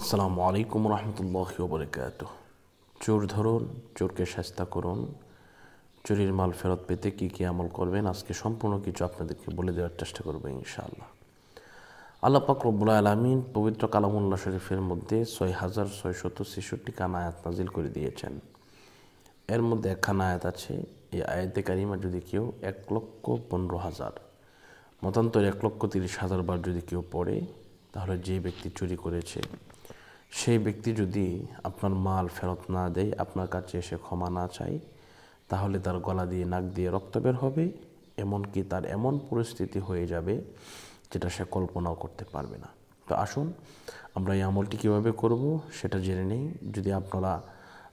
আসসালামু আলাইকুম রহমতুল্লাহি ওয়া বারাকাতুহু। চোর ধরুন, চোরকে শাস্তা করুন। চুরির মাল ফেরত পেতে কী কী আমল করবেন, আজকে সম্পূর্ণ কিছু আপনাদেরকে বলে দেওয়ার চেষ্টা করবো ইনশাআল্লাহ। আল্লাহ পাক রব্বুল আলামিন পবিত্র কালামুল্লাহ শরীফের মধ্যে ৬,৬৬৬ খানা আয়াত নাজিল করে দিয়েছেন। এর মধ্যে একখানা আয়াত আছে, এই আয়াতে কারিমা যদি কেউ ১,১৫,০০০ মতান্তর ১,৩০,০০০ বার যদি কেউ পড়ে, তাহলে যে ব্যক্তি চুরি করেছে সেই ব্যক্তি যদি আপনার মাল ফেরত না দেয়, আপনার কাছে এসে ক্ষমা না চায়, তাহলে তার গলা দিয়ে নাক দিয়ে রক্ত বের হবে, এমনকি তার এমন পরিস্থিতি হয়ে যাবে যেটা সে কল্পনাও করতে পারবে না। তো আসুন আমরা এই আমলটি কীভাবে করব সেটা জেনে নেই। যদি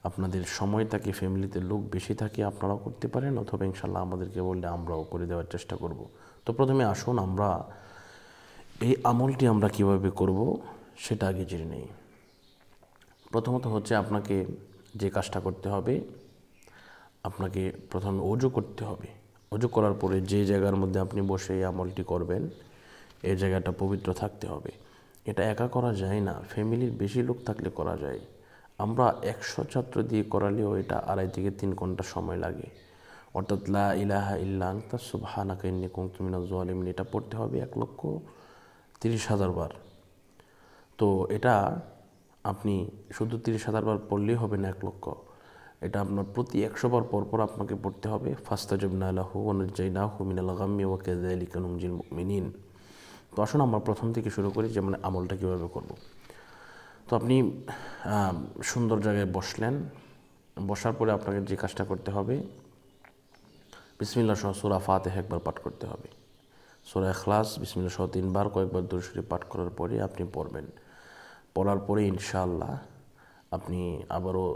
আপনাদের সময় থাকে, ফ্যামিলিতে লোক বেশি থাকে, আপনারাও করতে পারেন, অথবা ইনশাল্লাহ আমাদেরকে বললে আমরাও করে দেওয়ার চেষ্টা করব। তো প্রথমে আসুন আমরা এই আমলটি আমরা কীভাবে করব সেটা আগে জেনে নেই। প্রথমত হচ্ছে আপনাকে যে কাজটা করতে হবে, আপনাকে প্রথমে অজু করতে হবে। অজু করার পরে যে জায়গার মধ্যে আপনি বসে এই আমলটি করবেন, এই জায়গাটা পবিত্র থাকতে হবে। এটা একা করা যায় না, ফ্যামিলির বেশি লোক থাকলে করা যায়। আমরা ১০০ ছাত্র দিয়ে করালেও এটা ২.৫ থেকে ৩ ঘন্টা সময় লাগে। অর্থাৎ লা ইলাহা ইল্লা আনতা সুবহানাকা ইন্নী কুনতু মিনাজ জালিমিন এটা পড়তে হবে ১,৩০,০০০ বার। তো এটা আপনি শুধু ৩০,০০০ বার পড়লেই হবে না ১,০০,০০০, এটা আপনার প্রতি ১০০ বার পর আপনাকে পড়তে হবে। ফাস্তাজাবনা লাহু ওয়া নাজ্জায়নাহু মিনাল গাম্মি ওয়া কাযালিকা নুনজিল মুমিনিন। তো আসুন আমরা প্রথম থেকে শুরু করি, যেমন আমলটা কীভাবে করব। তো আপনি সুন্দর জায়গায় বসলেন, বসার পরে আপনাকে যে কাজটা করতে হবে, বিসমিল্লাহ সহ সূরা ফাতিহা একবার পাঠ করতে হবে। সূরা ইখলাস বিসমিল্লাহ সহ ৩ বার কয়েকবার দুরূদ শরীফ পাঠ করার পরে আপনি পড়বেন। পড়ার পরে ইনশাআল্লাহ আপনি আবারও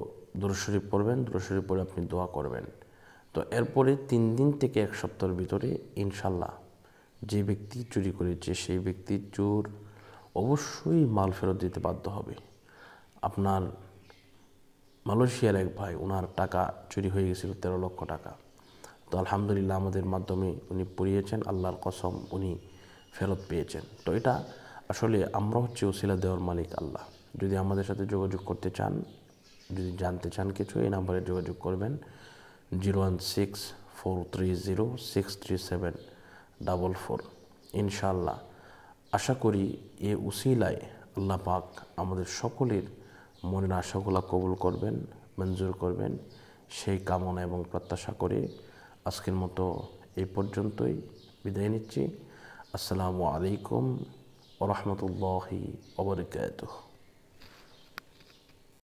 দুরূদ শরীফ পড়বেন, দুরূদ শরীফ পড়ে আপনি দোয়া করবেন। তো এরপরে ৩ দিন থেকে ১ সপ্তাহের ভিতরে ইনশাআল্লাহ যে ব্যক্তি চুরি করেছে সেই ব্যক্তি চোর অবশ্যই মাল ফেরত দিতে বাধ্য হবে। আপনার মালয়েশিয়ার এক ভাই, ওনার টাকা চুরি হয়ে গেছিল ১৩ লক্ষ টাকা। তো আলহামদুলিল্লাহ আমাদের মাধ্যমে উনি পড়িয়েছেন, আল্লাহর কসম উনি ফেরত পেয়েছেন। তো এটা আসলে আমরা হচ্ছে ওসিলা দেওয়ার মালিক আল্লাহ। যদি আমাদের সাথে যোগাযোগ করতে চান, যদি জানতে চান কিছু, এই নাম্বারে যোগাযোগ করবেন 016-430-63744। ইনশাআল্লাহ আশা করি এ উসিলায় আল্লাহ পাক আমাদের সকলের মনের আশাগুলো কবুল করবেন, মঞ্জুর করবেন, সেই কামনা এবং প্রত্যাশা করে আজকের মতো এই পর্যন্তই বিদায় নিচ্ছি। আসসালামু আলাইকুম ওয়া রাহমাতুল্লাহি ওয়া বারাকাতুহু।